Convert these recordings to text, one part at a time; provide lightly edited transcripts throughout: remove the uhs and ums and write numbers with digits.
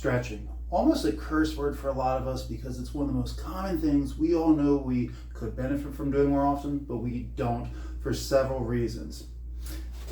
Stretching. Almost a curse word for a lot of us because it's one of the most common things we all know we could benefit from doing more often, but we don't for several reasons.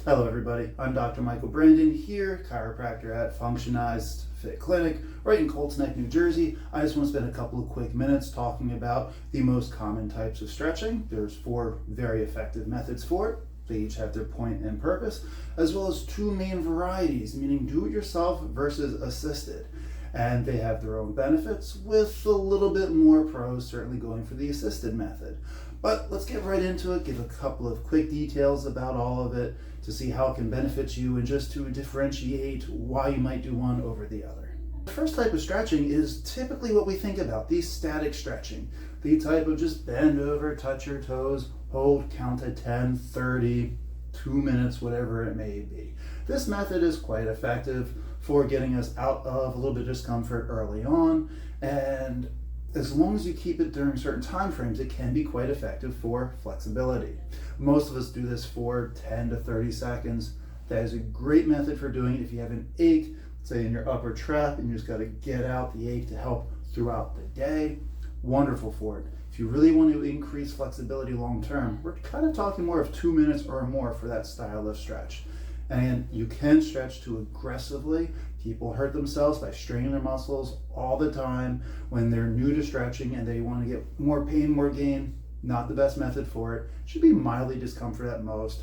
Hello everybody, I'm Dr. Michael Brandon here, chiropractor at Functionized Fit Clinic, right in Colts Neck, New Jersey. I just want to spend a couple of quick minutes talking about the most common types of stretching. There's 4 very effective methods for it. They each have their point and purpose, as well as 2 main varieties, meaning do-it-yourself versus assisted. And they have their own benefits with a little bit more pros, certainly going for the assisted method. But let's get right into it, give a couple of quick details about all of it to see how it can benefit you and just to differentiate why you might do one over the other. The first type of stretching is typically what we think about, the static stretching. The type of just bend over, touch your toes, hold, count to 10, 30, 2 minutes, whatever it may be. This method is quite effective for getting us out of a little bit of discomfort early on, and as long as you keep it during certain time frames, it can be quite effective for flexibility. Most of us do this for 10 to 30 seconds. That is a great method for doing it if you have an ache, say in your upper trap, and you just got to get out the ache to help throughout the day. Wonderful for it. If you really want to increase flexibility long term, we're kind of talking more of 2 minutes or more for that style of stretch. And you can stretch too aggressively. People hurt themselves by straining their muscles all the time when they're new to stretching and they want to get more pain, more gain. Not the best method for it. Should be mildly discomfort at most.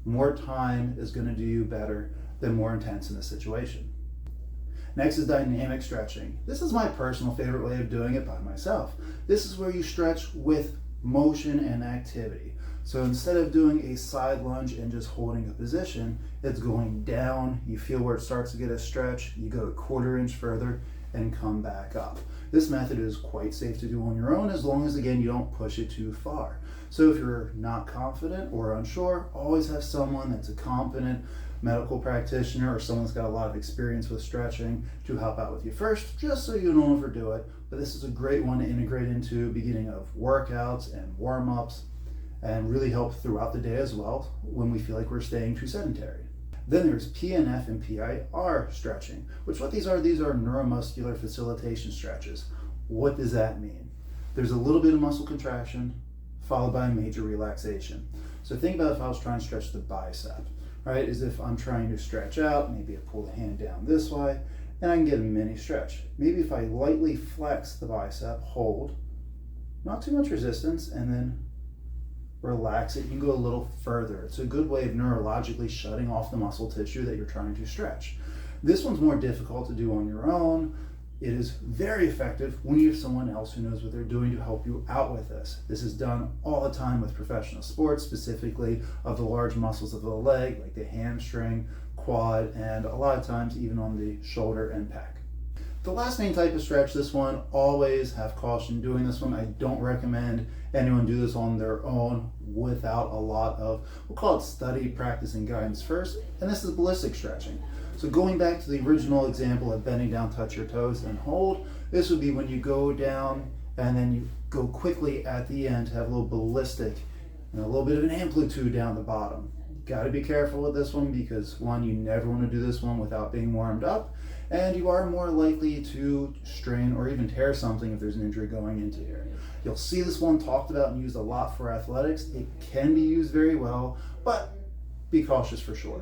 More time is going to do you better than more intense in this situation. Next is dynamic stretching. This is my personal favorite way of doing it by myself. This is where you stretch with motion and activity. So instead of doing a side lunge and just holding a position, it's going down, you feel where it starts to get a stretch, you go a 1/4 inch further and come back up. This method is quite safe to do on your own as long as, again, you don't push it too far. So if you're not confident or unsure, always have someone that's a competent medical practitioner or someone that's got a lot of experience with stretching to help out with you first, just so you don't overdo it. But this is a great one to integrate into beginning of workouts and warm-ups, and really help throughout the day as well when we feel like we're staying too sedentary. Then there's PNF and PIR stretching, which what these are neuromuscular facilitation stretches. What does that mean? There's a little bit of muscle contraction followed by a major relaxation. So think about if I was trying to stretch the bicep, right? As if I'm trying to stretch out, maybe I pull the hand down this way, and I can get a mini stretch. Maybe if I lightly flex the bicep, hold, not too much resistance, and then relax it, you can go a little further. It's a good way of neurologically shutting off the muscle tissue that you're trying to stretch. This one's more difficult to do on your own. It is very effective when you have someone else who knows what they're doing to help you out with this. This is done all the time with professional sports, specifically of the large muscles of the leg, like the hamstring, quad, and a lot of times even on the shoulder and pec. The last main type of stretch, this one, always have caution doing this one. I don't recommend anyone do this on their own without a lot of, we'll call it study, practice, and guidance first. And this is ballistic stretching. So going back to the original example of bending down, touch your toes, and hold, this would be when you go down and then you go quickly at the end to have a little ballistic and a little bit of an amplitude down the bottom. Got to be careful with this one because, one, you never want to do this one without being warmed up, and you are more likely to strain or even tear something if there's an injury going into here. You'll see this one talked about and used a lot for athletics. It can be used very well, but be cautious for sure.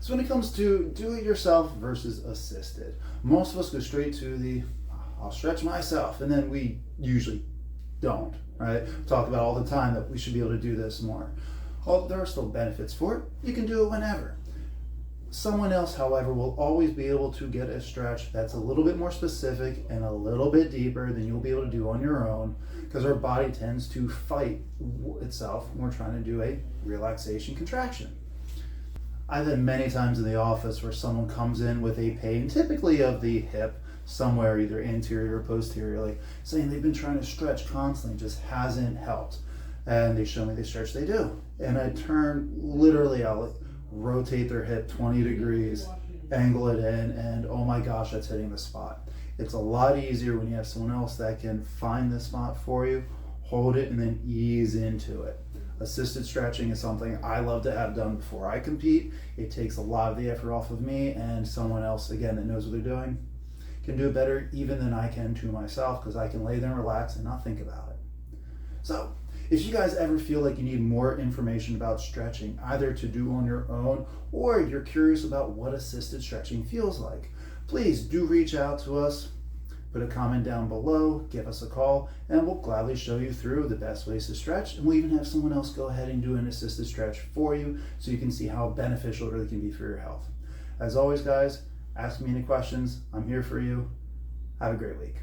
So when it comes to do-it-yourself versus assisted, most of us go straight to the, I'll stretch myself, and then we usually don't, right? Talk about all the time that we should be able to do this more. Well, there are still benefits for it. You can do it whenever. Someone else, however, will always be able to get a stretch that's a little bit more specific and a little bit deeper than you'll be able to do on your own, because our body tends to fight itself when we're trying to do a relaxation contraction. I've had many times in the office where someone comes in with a pain, typically of the hip, somewhere either anterior or posteriorly, saying they've been trying to stretch constantly, just hasn't helped. And they show me the stretch they do. And I turn, literally, I'll rotate their hip 20 degrees, angle it in, and oh my gosh, that's hitting the spot. It's a lot easier when you have someone else that can find the spot for you, hold it, and then ease into it. Assisted stretching is something I love to have done before I compete. It takes a lot of the effort off of me and someone else, again, that knows what they're doing, can do it better even than I can to myself, because I can lay there and relax and not think about it. So if you guys ever feel like you need more information about stretching, either to do on your own or you're curious about what assisted stretching feels like, please do reach out to us. Put a comment down below, give us a call, and we'll gladly show you through the best ways to stretch. And we'll even have someone else go ahead and do an assisted stretch for you so you can see how beneficial it really can be for your health. As always, guys, ask me any questions. I'm here for you. Have a great week.